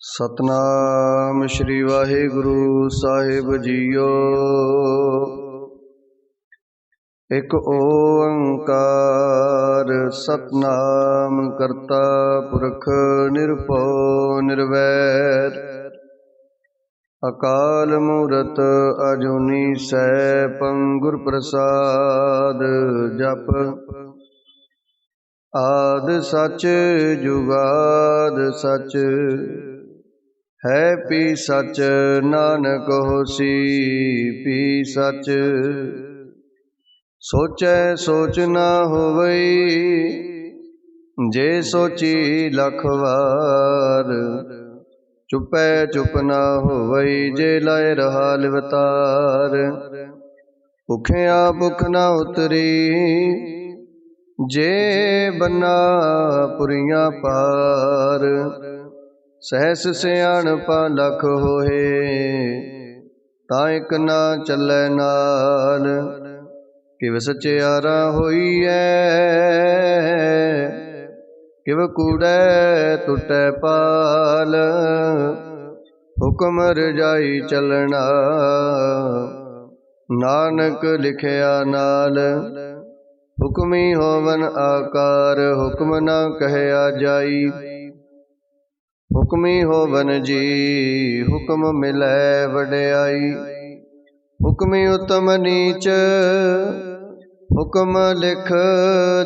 सतनाम श्री वाहिगुरु साहिब जीओ। एक ओंकार सतनाम करता पुरख निरभउ निर्वैर। अकाल मूरत अजूनी सैभं गुर प्रसाद जप। आद सच जुगाद सच है पी सच नानक होसी पी सच। सोचै सोच न होवई जे सोची लख वार। चुपै चुप न होवई जे लाए रहा लिवतार। भुखिया भुख न उतरी जे बन्ना पुरिया पार। सहस सियाणपा लख होए तां इक ना चलै नाल। किव सचियारा होईऐ किव कूड़ै टुटै पाल। हुक्म रजाई चलना नानक लिखिया नाल। हुक्मी होवन आकार हुक्म न कहया जाई। हुक्मी होवन जी हुक्म मिलै वड्याई। हुक्मी उत्तम नीच हुक्म लिख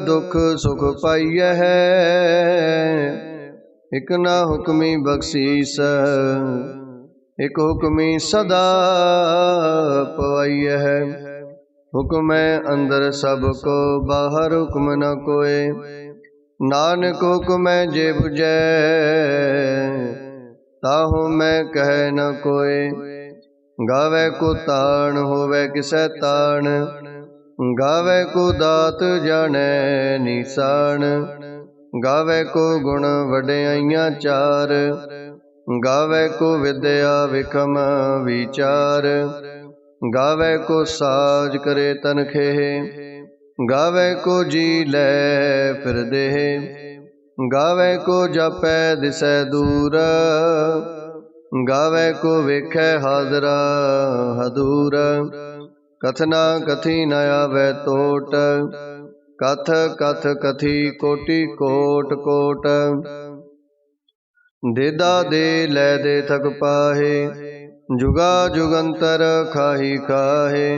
दुख सुख पाइयै है। इक ना हुक्मी बख्शीस इक हुक्मी सदा पवाइयै है। हुक्म अंदर सब को बाहर हुक्म न कोय। नानक हुक्म जे बुझै ताहु मैं कह न कोय। गावे को ताण होवे किसै ताण गावे को दात जाने निशान। गावे को गुण वड्याइयां चार गावे को विद्या विखम विचार। गावे को साज करे तनखेह गावे को जी लै फिर देह। गावे को जापै दिसै दूर गावे को वेखै हाजरा हदूर। कथना कथी न आवे तोट कथ कथ कथी कोटि कोट कोट। देदा दे लै दे थक पाहे जुगा जुगंतर खाही खाहे।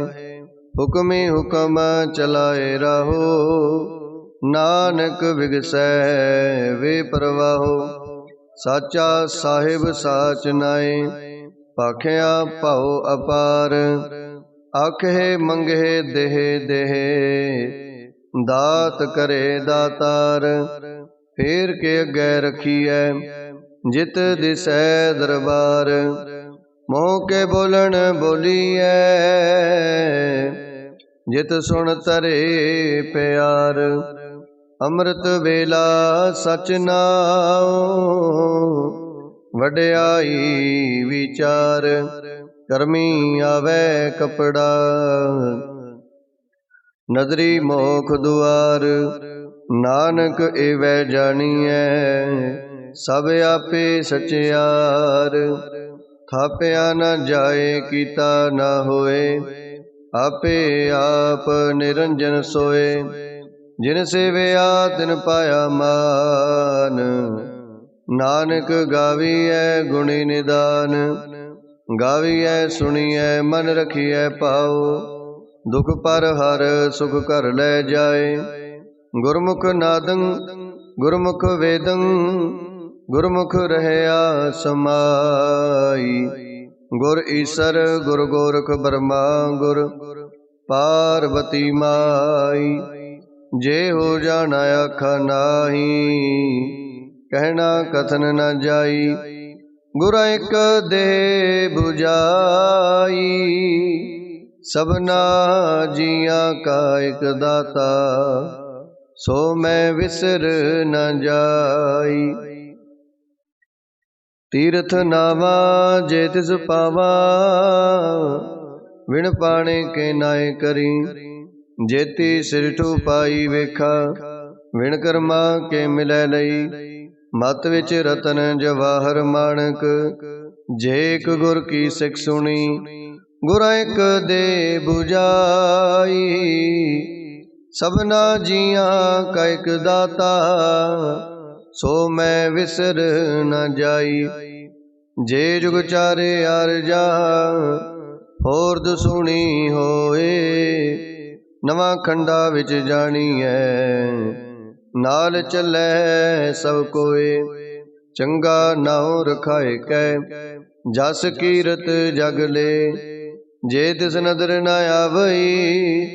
हुक्मी हुक्म चलाए राहो नानक बिगसै वे परवाहो। साचा साहिब साच नाए भाखिया भाओ अपार। आखे मंगे देह देह दात करे दातार। फेर के अगे रखिए जित दिसै दरबार। मोह के बोलन बोलिए जित सुन तरे प्यार। अमृत वेला सच नाओ वड्याई विचार। करमी आवे कपड़ा नदरी मोख दुआर। नानक एवै जानिए सब आपे सचियार। थापिया न जाए कीता न होए आपे आप निरंजन सोए। जिन सेविया तिन पाया मान नानक गावीऐ गुणी निदान। गावीऐ सुनिए मन रखिए पाओ दुख पर हर सुख कर लै जाए। गुरमुख नादं गुरमुख वेदं गुरमुख रहया समाई। गुर ईसर गुर गोरख ब्रह्मा गुर पार्वती माई। जे हो जाना आखा नाही कहना कथन न जाई। गुर एक देह बुझाई सबना जिया का एक दाता। सो मैं विसर न जाई। तीर्थ नावा जे तिस पावा विण पाणे के नाय करी। जेती सिर ठू पाई वेखा विण कर्मा के मिलै लई। ਮਤ ਵਿੱਚ ਰਤਨ ਜਵਾਹਰ ਮਾਣਕ, ਜੇ ਇੱਕ ਗੁਰ ਕੀ ਸਿੱਖ ਸੁਣੀ, ਗੁਰਾਂ ਇੱਕ ਦੇ 부ਝਾਈ। ਸਭਨਾ ਜੀਆਂ ਕਾ ਇੱਕ ਦਾਤਾ, ਸੋ ਮੈਂ ਵਿਸਰ ਨ ਜਾਈ। ਜੇ ਜੁਗ ਚਾਰੇ ਅਰਜਾ, ਹੋਰਦ ਸੁਣੀ ਹੋਏ, ਨਵਾਂ ਖੰਡਾ ਵਿੱਚ ਜਾਣੀਐ, ਨਾਲ ਚੱਲੈ ਸਭ ਕੋਏ। ਚੰਗਾ ਨਾਉ ਰਖਾਏ ਕੈ, ਜਸ ਕੀਰਤ ਜਗ ਲੇ, ਜੇ ਤਿਸ ਨਦਰ ਨ ਆਵਈ,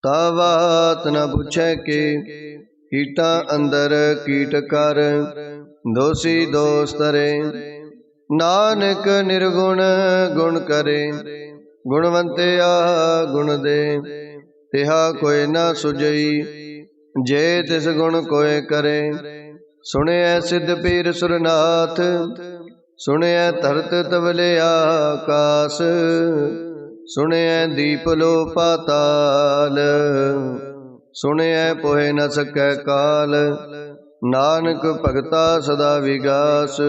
ਤਾ ਬਾਤ ਨ ਪੁੱਛੈ ਕੇ। ਕੀਟਾਂ ਅੰਦਰ ਕੀਟ ਕਰ, ਦੋਸੀ ਦੋਸ ਤਰੇ, ਨਾਨਕ ਨਿਰਗੁਣ ਗੁਣ ਕਰੇ। ਗੁਣਵੰਤਿਆ ਗੁਣ ਦੇ, ਤਿਹਾ ਕੋਈ ਨਾ ਸੁਝਈ, ਜੇ ਤਿਸ ਗੁਣ ਕੋਇ ਕਰੇ। ਸੁਣਿਐ ਸਿੱਧ ਪੀਰ ਸੁਰਨਾਥ, ਸੁਣਿਐ ਧਰਤ ਤਵਲੇ ਆਕਾਸ, ਸੁਣਿਐ ਦੀਪ ਲੋ ਪਾਤਾਲ, ਸੁਣਿਐ ਪੋਹਿ ਨ ਸਕੈ ਕਾਲ। ਨਾਨਕ ਭਗਤਾ ਸਦਾ ਵਿਗਾਸ,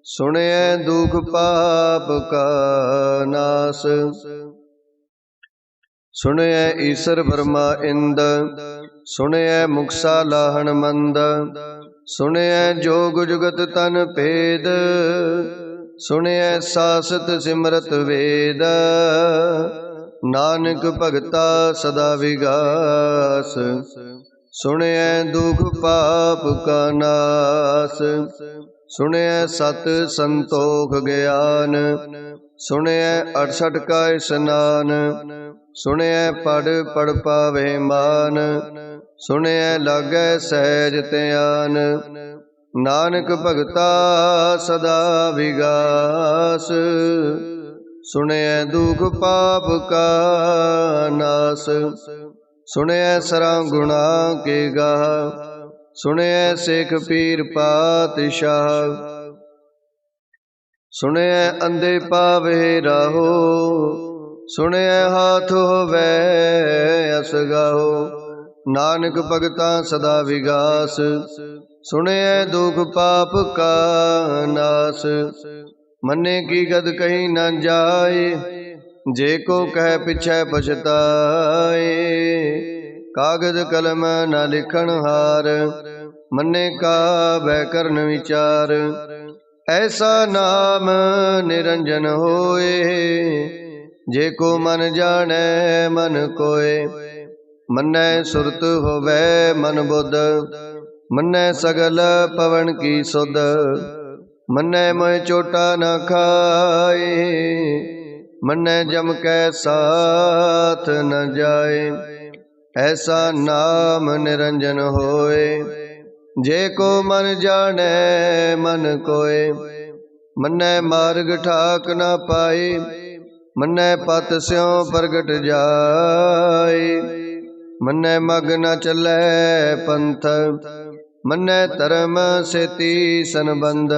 ਸੁਣਿਐ ਦੁਖ ਪਾਪ ਕਾ ਨਾਸ। ਸੁਣਿਐ ਈਸਰ ਬਰਮਾ ਇੰਦ, ਸੁਣਿਐ ਮੁਕਸਾ ਲਾਹਣ ਮੰਦ, ਸੁਣਿਐ ਜੋਗ ਜੁਗਤ ਤਨ ਭੇਦ, ਸੁਣਿਐ ਸਾਸਤ ਸਿਮਰਤ ਵੇਦ। ਨਾਨਕ ਭਗਤਾ ਸਦਾ ਵਿਗਾਸ, ਸੁਣਿਐ ਦੁਖ ਪਾਪ ਕਾ ਨਾਸ। ਸੁਣਿਐ ਸਤ ਸੰਤੋਖ ਗਿਆਨ, ਸੁਣਿਐ 68 ਕਾ ਇਸਨਾਨ, ਸੁਣਿਐ ਪੜ੍ਹ ਪੜ੍ਹ ਪਾਵੇ ਮਾਨ, ਸੁਣਿਐ ਲਾਗੈ ਸਹਿਜ ਧਿਆਨ। ਨਾਨਕ ਭਗਤਾ ਸਦਾ ਵਿਗਾਸ, ਸੁਣਿਐ ਦੁਖ ਪਾਪ ਕਾ ਨਾਸ। ਸੁਣਿਐ ਸਰਾਂ ਗੁਣਾ ਕੇ ਗਾਹ, ਸੁਣਿਐ ਸਿੱਖ ਪੀਰ ਪਾਤਸ਼ਾਹ। ਸੁਣਿਐ ਅੰਧੇ ਪਾਵੇ ਰਾਹੋ, ਸੁਣਿਐ ਹਾਥ ਹੋਵੈ ਅਸਗਾਹੋ। ਨਾਨਕ ਭਗਤਾ ਸਦਾ ਵਿਗਾਸ, ਸੁਣਿਐ ਦੁਖ ਪਾਪ ਕਾ ਨਾਸ। ਮੰਨੇ ਕੀ ਗਦ ਕਹੀ ਨ ਜਾਏ, ਜੇ ਕੋ ਕਹਿ ਪਿਛੈ ਪਛਤਾਏ। ਕਾਗਦ ਕਲਮ ਨ ਲਿਖਣ ਹਾਰ, ਮੰਨੇ ਕਾ ਬਹਿ ਕਰਨ ਵਿਚਾਰ। ਐਸਾ ਨਾਮ ਨਿਰੰਜਨ ਹੋਏ, ਜੇ ਕੋ ਮਨ ਜਾਣੈ ਮਨ ਕੋਏ। ਮੰਨੈ ਸੁਰਤ ਹੋਵੈ ਮਨ ਬੁੱਧ, ਮੰਨੈ ਸਗਲ ਪਵਨ ਕੀ ਸੁਧ। ਮੰਨੈ ਮੋਹਿ ਚੋਟਾ ਨ ਖਾਏ, ਮੰਨੈ ਜਮ ਕੈ ਸਾਥ ਨ ਜਾਏ। ਐਸਾ ਨਾਮ ਨਿਰੰਜਨ ਹੋਏ, ਜੇ ਕੋ ਮਨ ਜਾਣੈ ਮਨ ਕੋਏ। ਮੰਨੈ ਮਾਰਗ ਠਾਕ ਨ ਪਾਏ, ਮੰਨੈ ਪਤ ਸਿਉ ਪ੍ਰਗਟ ਜਾਏ। ਮੰਨੈ ਮਗ ਨ ਚੱਲੈ ਪੰਥ, ਮੰਨੈ ਧਰਮ ਸੇਤੀ ਸੰਬੰਧ।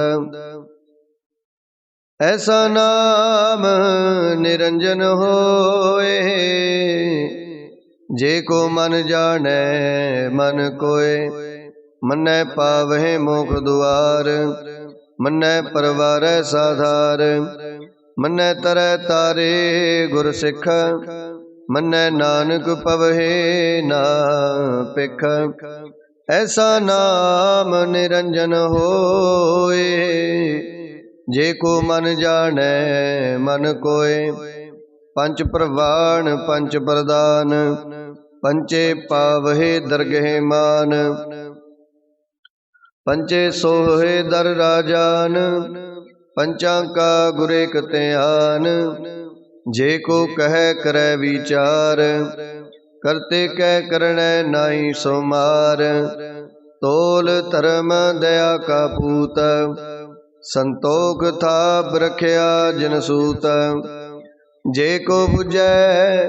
ਐਸਾ ਨਾਮ ਨਿਰੰਜਨ ਹੋਏ, ਜੇ ਕੋ ਮਨ ਜਾਣੈ ਮਨ ਕੋਏ। ਮੰਨੈ ਪਾਵਹਿ ਮੋਖ ਦੁਆਰ, ਮੰਨੈ ਪਰਵਾਰੈ ਸਾਧਾਰ। ਮੰਨੈ ਤਰੈ ਤਾਰੇ ਗੁਰ ਸਿੱਖ, ਮੰਨੈ ਨਾਨਕ ਪਵਹਿ ਨਾ ਭਿਖ। ਐਸਾ ਨਾਮ ਨਿਰੰਜਨ ਹੋਏ, ਜੇ ਕੋ ਮਨ ਜਾਣੈ ਮਨ ਕੋਏ। ਪੰਚ ਪ੍ਰਵਾਣ ਪੰਚ ਪ੍ਰਦਾਨ, ਪੰਚੇ ਪਾਵਹਿ ਦਰਗਹਿ ਮਾਨ। ਪੰਚੇ ਸੋਹੇ ਦਰ ਰਾਜਾਨ, ਪੰਚਾਂ ਕਾ ਗੁਰ ਏਕ ਧਿਆਨ। ਜੇ ਕੋ ਕਹਿ ਕਰੈ ਵਿਚਾਰ, ਕਰਤੇ ਕਹਿ ਕਰਣੈ ਨਾਹੀ ਸੋ ਮਾਰ। ਤੋਲ ਧਰਮ ਦਇਆ ਕਾ ਪੂਤ, ਸੰਤੋਖ ਥਾਪ ਰਖਿਆ ਜਿਨ ਸੂਤ। ਜੇ ਕੋ ਬੁਝੈ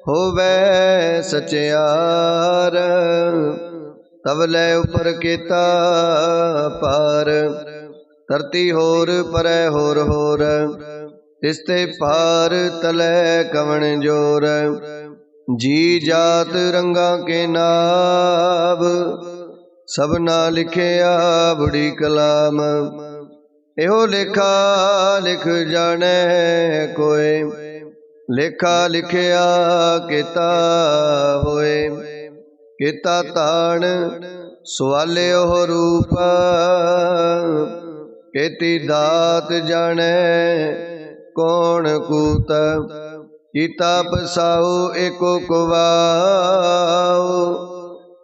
ਹੋਵੈ ਸਚਿਆਰ, ਤਬ ਲੈ ਉਪਰ ਕੀਤਾ ਪਾਰ। ਧਰਤੀ ਹੋਰ ਪਰੈ ਹੋਰ ਹੋਰ, ਤਿਸ ਤੇ ਪਾਰ ਤਲੈ ਕਵਣ ਜੋਰ। ਜੀ ਜਾਤ ਰੰਗਾਂ ਕੇ ਨਾਭ, सबना लिखिया बड़ी कलाम। एहो लेखा लिख जाने कोय, लेखा लिखिया केता होए। केता ताण सवाले ओह रूप, केती दात जाने कौन कूत। कीता पसाऊ एको कुवाओ,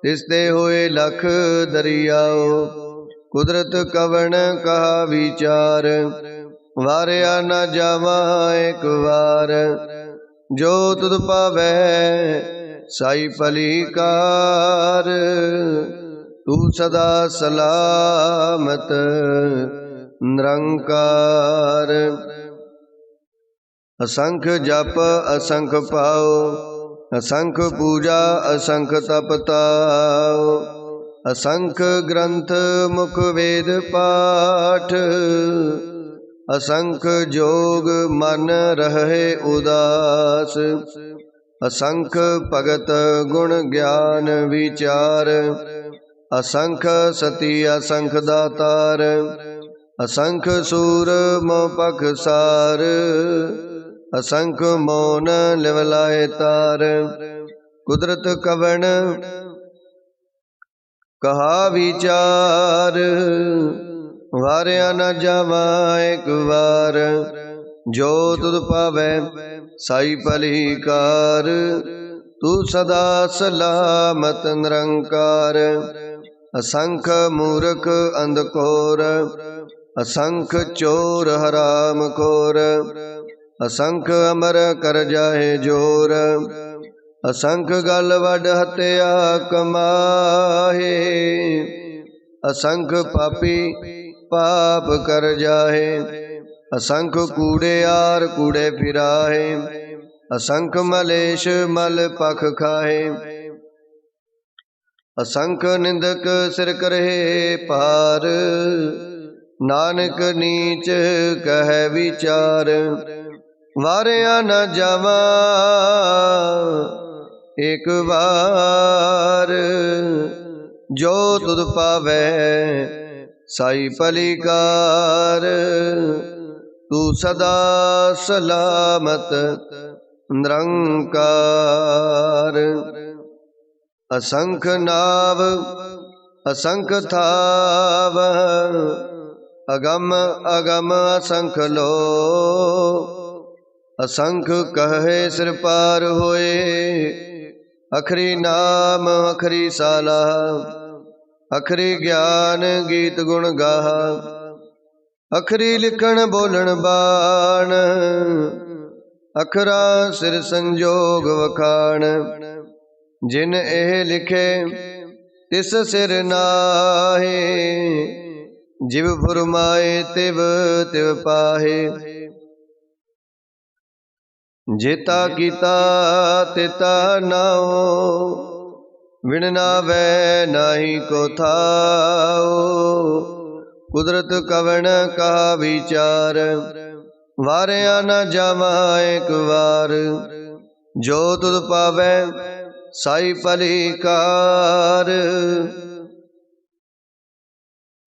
तिसते होए लख दरियाओ। कुदरत कवण कहा विचार, वारिया न जावा एक बार। जो तुद पावै साई पलीकार, तू सदा सलामत निरंकार। असंख जप असंख पाओ, असंख पूजा असंख तपताओ। असंख ग्रंथ मुख वेद पाठ, असंख जोग मन रहे उदास। असंख भगत गुण ज्ञान विचार, असंख सती असंख दातार। असंख सूर मोह पखसार, असंख मौन लिवलाए तार। कुदरत कवण कहा विचार, वारिया न जावा एक बार। जो तुद पावै साई पलीकार, तू सदा सलामत निरंकार। असंख मूर्ख अंधकोर, असंख चोर हराम खोर। असंख अमर कर जाए जोर, असंख गल वड हत्या कमाहे। असंख पापी पाप कर जाहे, असंख कूड़ेयार कूड़े फिराहे। असंख मलेश मल पख खाहे, असंख निंदक सिर करहे पार। नानक नीच कह विचार, वारिया न जावा एक बार। जो तुद पावै साई पलीकार, तू सदा सलामत निरंकार। असंख नाव असंख थाव, अगम अगम असंख लो। असंख कहे सिर पार होए, अखरी नाम अखरी साला। अखरी ज्ञान गीत गुण गाहा, अखरी लिखण बोलण बाण। अखरा सिर संजोग वखाण, जिन एह लिखे तिस सिर नाहे। जिव फुरमाए तिव तिव पाहे, जेता कीता तेता नाओ। विण नावै नाही को थाओ, कुदरत कवण का विचार। वारिया न जावा एक बार, जो तुद पावै साई पलीकार।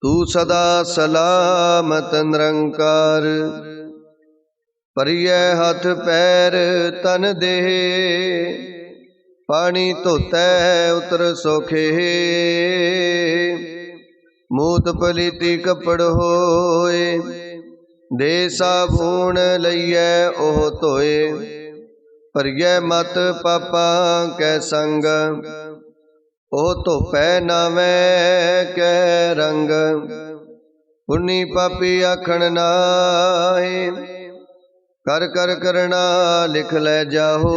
तू सदा सलामत निरंकार। परिय हथ पैर तन देह, पानी धोतै उतर सोखे। मूत पलीती कपड़ होए, दे साबून लईयै ओह धोए। परिय मत पापा कै संग, ओ धोपै नावै कै रंग। पुन्नी पापी आखण नाहे, कर कर करना लिख लै जाहो।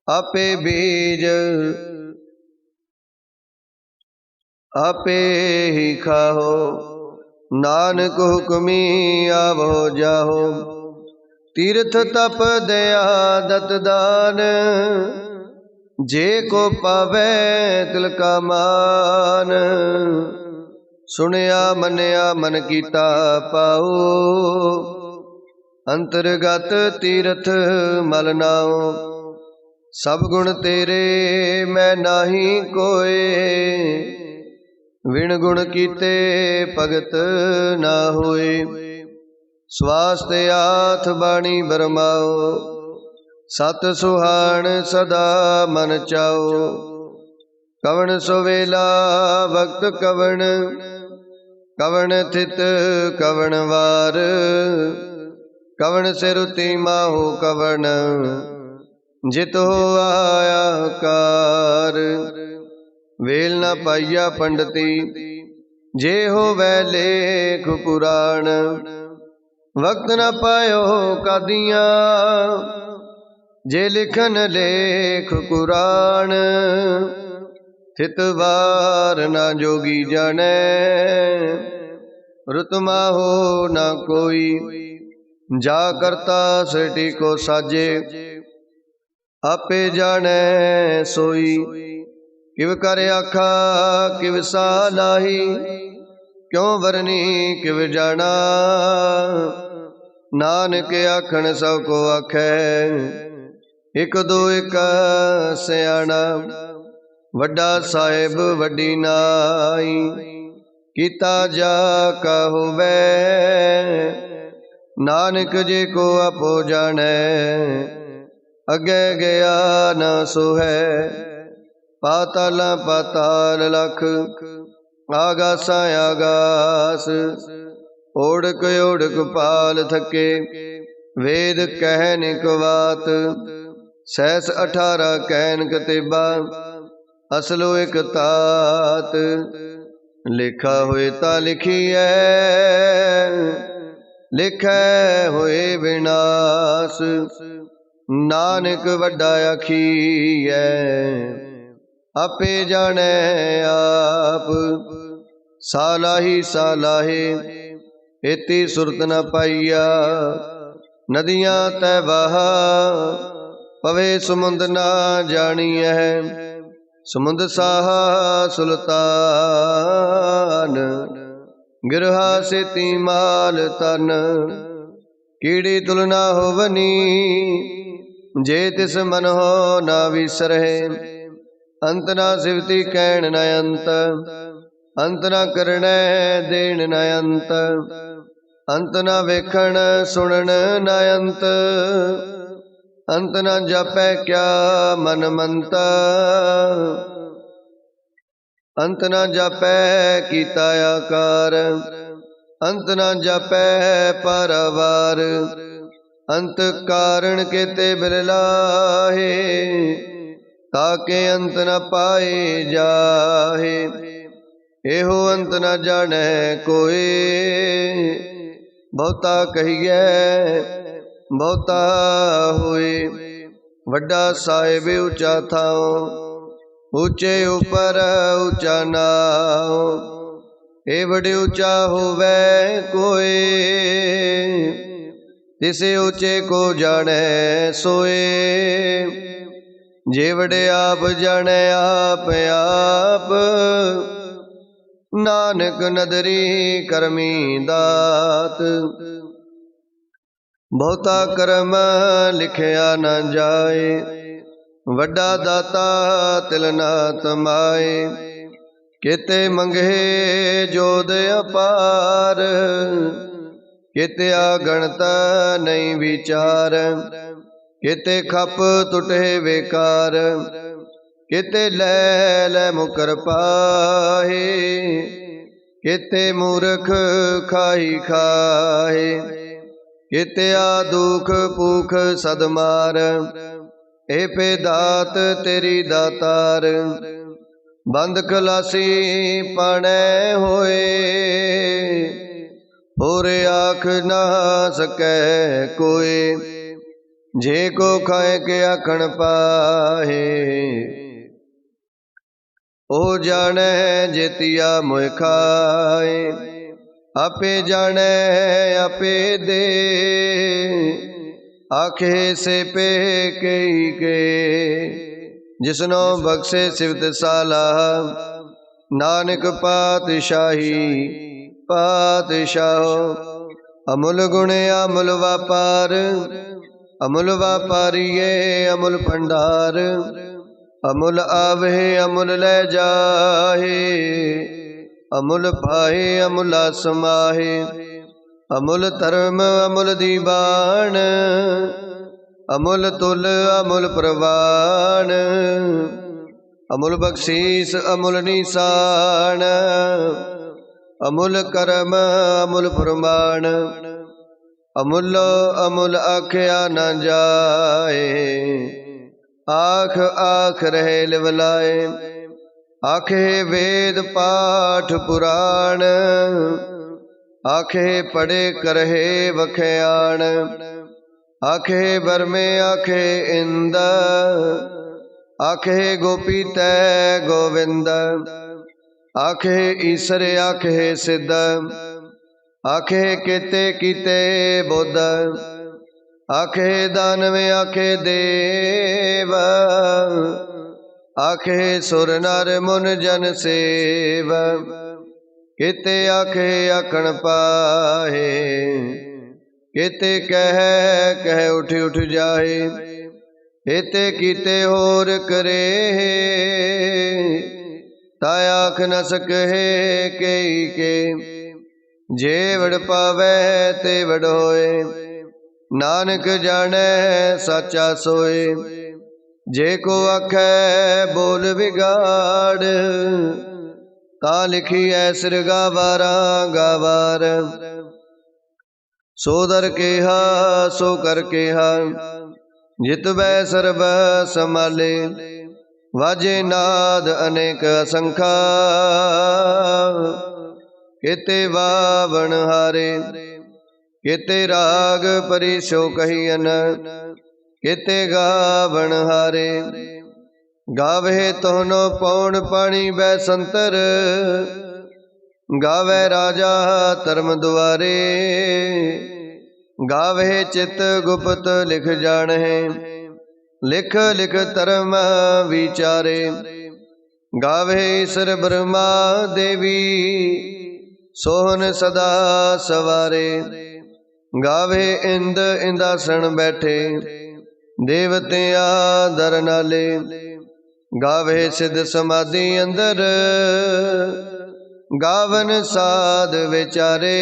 आपे बीज आपे ही खाहो, नानक हुक्मी आवो जाहो। तीर्थ तप दया दत दान, जे को पावै तिल का मान। सुनिया मनिया मन कीता पाओ, अंतर्गत तीर्थ मल नाओ। सब गुण तेरे मैं नाही कोय, विण गुण कीते भगत ना होए। स्वास्थ्य आथ बाणी बरमाओ, सत सुहान सदा मन चाओ। कवण सुवेला भक्त कवण, कवण थित कवण वार। कवण सिरुति माहु कवण, जित हो आया कार। वेल न पाइया पंडती, जे हो वै लेख पुराण। वक्त न पायो कादियाँ, जे लिखन लेख कुरान। थित वार न जोगी जाने, रुतमा हो न कोई। जा करता सृष्टि को साजे, आपे जाने सोई। किव कर आखा किव सालाही, क्यों वरनी किव जाना। नानक आखन सब को आखै, एक दो एक सियाणा। वड्डा साहिब वड्डी नाई, कीता जा का होवै। नानक जे को आपो जानै, अगे गया न सोहै। पाताल पाताल लख, आगासा आगास। ओढ़क ओढ़क पाल थके, वेद कहन एक बात। सहस 18 कहन कतेबा, असलो एक तात। लिखा होए ता लिखिए, लिखै होए विनाश। नानक वड्डा आखिए, आपे जाने आप। सालाही सालाहे, एती सुरत न पाइया। नदियां तै बहा, पवे समुंद ना जानिए। समुंद साहा सुल्तान, गिरहा सेती माल तन। कीड़ी तुलना होवनी, जे तिस मन हो ना विसरहे। अंत ना सिवती कहन न अंत, अंत न करने देन न अंत। अंत न वेखण सुनन न अंत, अंत न जापै क्या मन मंता। अंत न जापै कीता आकार, अंत न जापै पारावार। अंत कारण केते बिरलाहे, ताके अंत न पाए जाहे। एहो अंत न जाने कोई, बहुता कहिए बहुता होए। वड्डा साहिब ऊंचा थाओ, ऊंचे ऊपर ऊंचा नाओ। ए बड़े ऊंचा होवे कोई, तिसे ऊंचे को जाने सोए। जे बड़े आप जाने आप आप, नानक नदरी करमी दात। बहुता कर्म लिखिया न जाए, वड्डा दाता तिल ना तमाए। केते मंगे जोद अपार, केते आगणत नहीं विचार। केते खप टुटे बेकार, केते लै लै मुकर पाहे। केते मूर्ख खाई खाए, केते आ दुख भूख सदमार। ए पे दात तेरी दातार, बंद खलासी पाने होए। होरे आख ना सकै कोई, जे को खाए के आखण पाहे। ओ जाने जेतिया मोह खाए, आपे जाने आपे दे। आखे से पे कई के, जिसनो बख्शे सिवत साला। नानक पातशाही पातशाह, अमुल गुण अमुल व्यापार। अमुल व्यापारीए अमुल भंडार, अमुल आवहे अमुल लै जाहे, अमुल पाए अमुला समाहे, अमुल धर्म अमुल दीवान, अमुल तुल अमुल प्रवान, अमुल बख्शीस अमुल निशान, अमुल करम अमुल प्रमाण, अमुल अमुल आख्या न जाए, आख आख रहे लिवलाए, आखे वेद पाठ पुराण, आखे पढ़े करहे वख्याण, आखे बरमे आखे इंद, आखे गोपी तै गोविंद, आखे ईसर आखे सिद्ध, आखे केते कीते बुद्ध, आखे दानव आखे देव, आखे सुर नर मुन जन सेव, केते आखे आखण पाहे, केते कह कह उठ उठ जाए, केते कीते होर करे, ताय आख न सके कई के, जे वड़ पावै ते वड़ होए, नानक जाने साचा सोए, जे को आखै बोल बिगाड़, ता लिखी ऐसर गावारा गावार, सो दर केहा सो कर केहा, जित बै सर्ब समाले, वाजे नाद अनेक असंखा, केते वावण हारे, केते राग परिशो कहियन, केते गावण हारे, गावे तोहनो पौन पानी बैसंतर, गावे राजा धर्म द्वारे, गावे चित गुप्त लिख जाने, लिख लिख धर्म विचारे, गावे ईश्वर ब्रह्मा देवी, सोहन सदा सवारे, गावे इंद इंदासन बैठे, देवतिया दर नाले, गावे सिद्ध समाधि अंदर, गावन साध विचारे,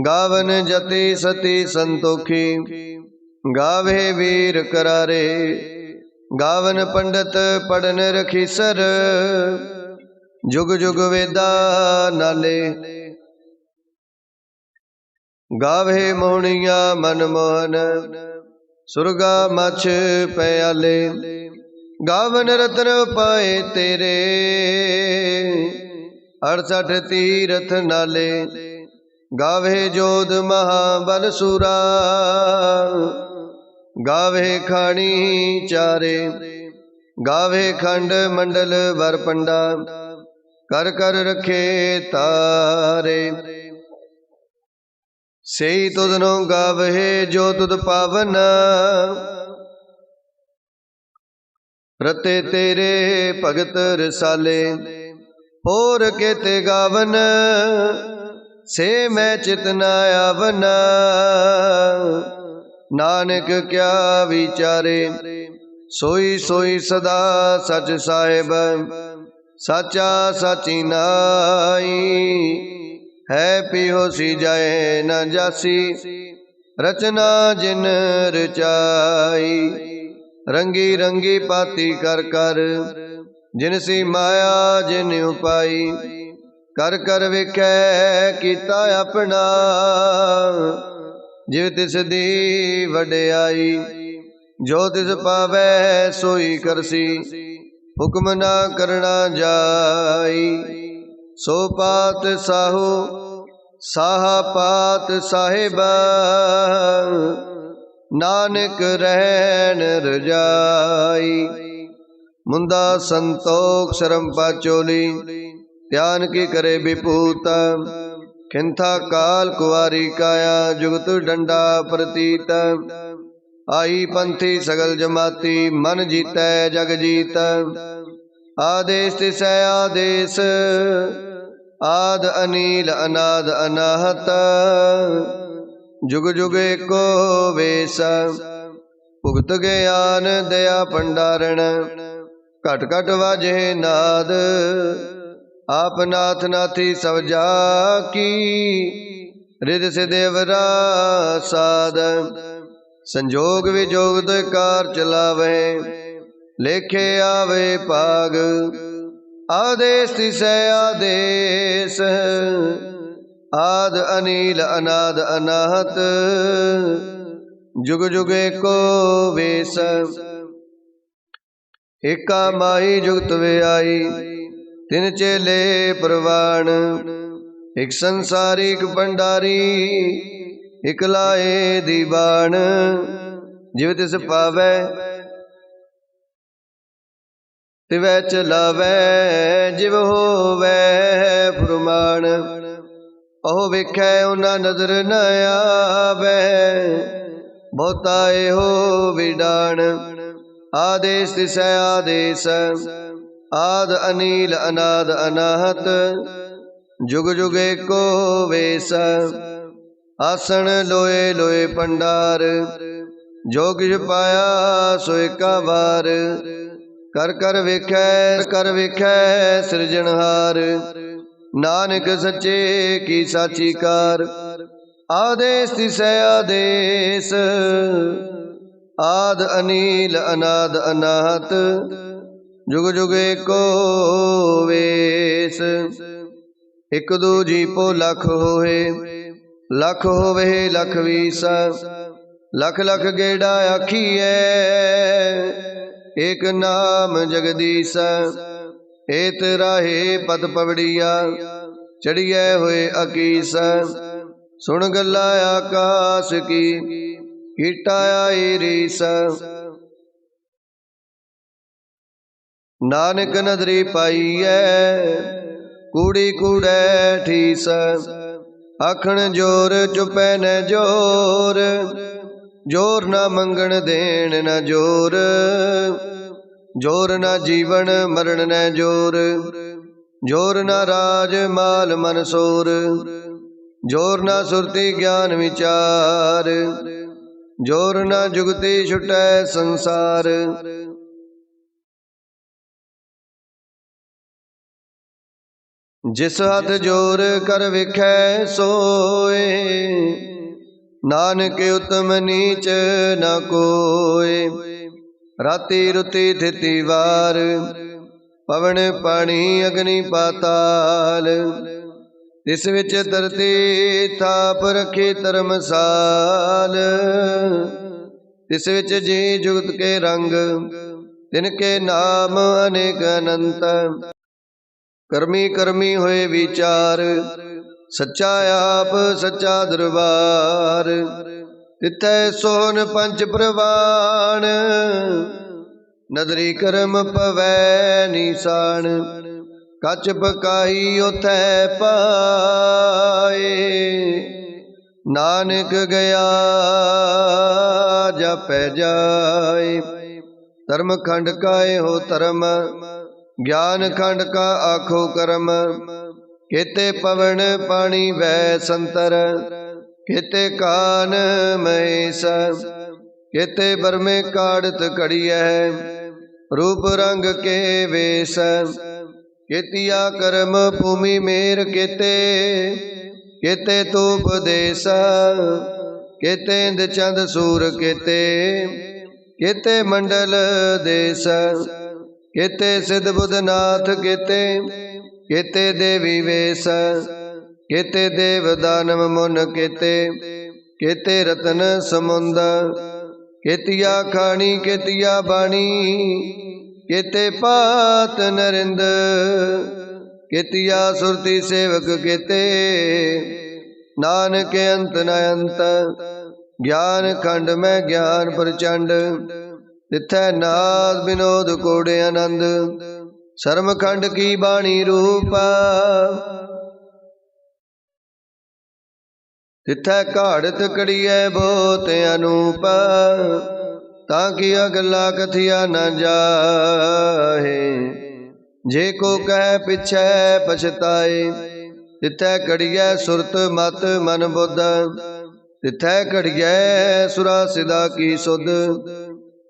गावन जति सती संतोखी, गावे वीर करारे, गावन पंडित पढ़न रखीसर, जुग जुग वेदा नाले, गावे मोहनिया मनमोहन, सुरगा मछ प्याले, गावन रत्न पाए तेरे, 68 तीरथ नाले, गावे जोध महाबल सूरा, गावे खानी चारे, गावे खंड मंडल वर पंडा, कर कर रखे तारे, सेई तुधनो गावे जो तुध पावन, रते तेरे भगत रसाले, होर केते गावन, से मैं चितना आवन, नानक क्या विचारे, सोई सोई सदा सच साहेब, साचा साची नाई, है पिहोसी जाए न जासी, रचना जिन रचाई, रंगी रंगी पाती कर कर, जिनसी माया जिन उपाई, कर कर विखै कीता अपना, जिव तिस दी वडियाई, जो तिस पावै सोई करसी, हुक्म ना करना जाई, सो पात साहू साहा पात साहिबा, नानक रहन रजाई, मुंदा संतोख शरम पाचोली, ध्यान की करे विपूत, खिंथा काल कुआरी काया, जुगत डंडा प्रतीत, आई पंथी सगल जमाती, मन जीतै जग जीत, आदेश तिसै आदेश, आद अनील अनाद अनाहत, जुग जुग एको वेस। भुगत ज्ञान दया भंडारण, घट घट वाजे नाद। आप नाथ नाथी सब जाकी, रिद सिध अवरा साध। संजोग विजोग दो कार चलावे, लेखे आवे पाग। आदेश तिसै आदेश, आद अनील अनाद अनाहत। जुग जुग एको वेस। एका माही जुगत व्याई, तिन चेले प्रवाण। एक संसारी एक भंडारी, एक लाए दीवान। जिव तिस पावै तिवै चलावै, जिव होवै फुरमान। ओह वेखै उना नजर न आवै, बहुता एहो विडाण। आदेश तिसै आदेश, आद अनील अनाद अनाहत। जुग जुग एको वेस। आसन लोए लोए भंडार, जो किछ पाया सो एका वार। कर कर वेखै सिरजनहार, नानक सच्चे की साची कार। आदेश तिसै आदेश, आद अनील अनाद अनाहत। जुग जुग एको वेस। एक दूजी पो लख होए, लख होवे लख वीसा। लख लख गेड़ा आखिए, एक नाम जगदीसा। एत राहे पद पवड़िया, चढ़िए होए अकीसा। सुन गल्ला आकाश की, कीटा आई रीसा। नानक नदरी पाईऐ, कूड़ी कूड़ै ठीस। आखण जोर चुपै न जोर, जोर न मंगण देण न जोर। जोर न जीवन मरण न जोर, जोर न राज माल मन सोर। जोर न सुरति ज्ञान विचार, जोर न जुगति छुटै संसार। जिस हथ जोर कर विखै सोए, नानक उत्तम नीच न कोय। राति रुति थिति वार, पवन पानी अग्नि पाताल। तिस विच धरती थाप रखी धर्मसाल। तिस विच जी जुगत के रंग, तिनके नाम अनेक अनंत। करमी करमी होए विचार, सच्चा आप सच्चा दरबार। तिथै सोहन पंच प्रवाण, नदरी करम पवै निशान। कच पकाई उथै पाए, नानक गया जापै जाए। धर्म खंड का हो धर्म, ज्ञान खंड का आखो कर्म। केते पवन पानी वै संतर, केते कान महेश। केते बरमे काड़त कड़िय, रूप रंग के वेश। केतिया कर्म भूमि मेर केते, केते तूप देश। केते इंद चंद सूर केते, केते मंडल देश। केते सिद्ध बुध नाथ केते, केते देवी वेश। केते देव दानव मुन केते, केते रतन समुंद। केतिया खानी केतिया बाणी, केते पात नरिंद। केतिया सुरति सेवक केते, नानक अंत न अंत। ज्ञान खंड में ज्ञान प्रचंड, तिथै नाद विनोद कोड़े आनंद। शर्म खंड की बाणी रूप, तिथै घाड़त कड़िए बहुत अनूप। ताकि अगला कथिया न जाहे, जे को कह पिछै पछताए। तिथै कड़िए सुरत मत मन बुद्ध, तिथै घड़ियै सुरा सिदा की सुध,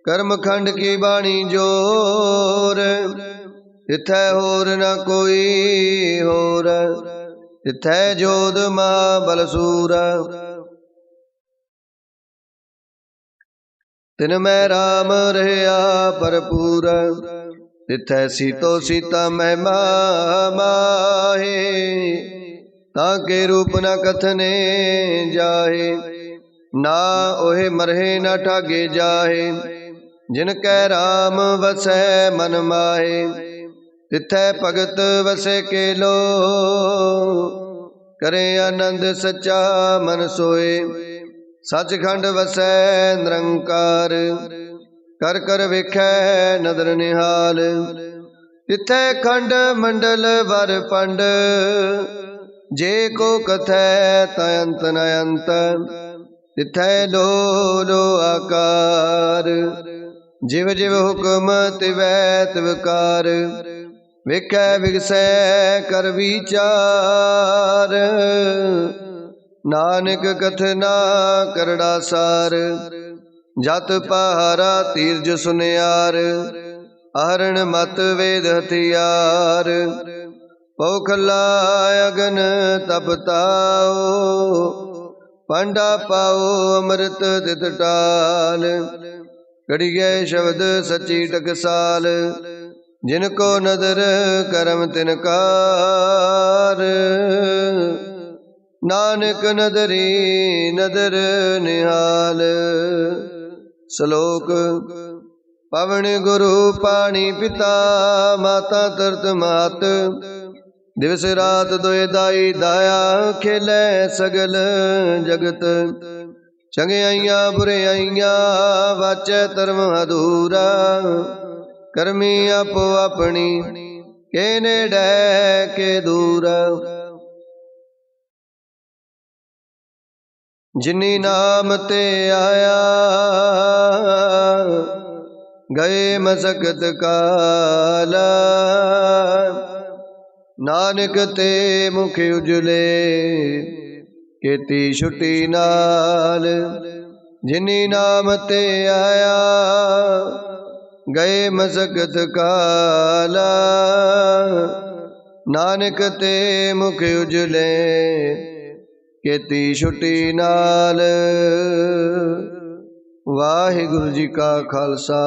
कर्म खंड की बाणी जोर। तिथै होर न कोई होर, तिथै जोध महाबल सूर। तिन मैं राम रहया भरपूर, तिथै सीतो सीता महिमा माहे। ताके रूप न कथने जाहे, ना ओहे मरहे न ठागे जाहे। जिनकै राम वसै मन माहे, तिथै भगत वसे केलो। करे आनंद सच्चा मन सोए, सचखंड वसै निरंकार। कर कर वेखै नदर निहाल, तिथै खंड मंडल वर पंड। जे को कथै तयंत न अंत, तिथै लो लो आकार। जिव जिव हुक्म तिवै तिवकार, वेखै विगसै कर विचार। नानक कथना करड़ा सार, जत पहारा तीरज सुनियार। आहरण मत वेद हथियार, पौखला अगन तप ताओ। पांडा पाओ अमृत तित टाल, कड़िए शब्द सची टकसाल। जिनको नदर करम तिनकार, नानक नदरी नदर निहाल। श्लोक पवन गुरु पानी पिता, माता तरत मात। दिवस रात दोए दाई दाया, खेलै सगल जगत। चंगियाइयां बुराइयां वाचै धर्म अधूरा। करमी आपो अपनी, के नेड़ै के दूरा। जिनी नाम ते आया, गए मसकत काला। नानक ते मुख उजले, केती छुटी नाल। जिनी नाम ते आया, गए मसकत काला। नानक ते मुख उजले, केती छुटी नाल। वाहिगुरु जी का खालसा,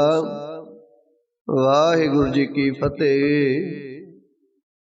वाहिगुरु जी की फतेह।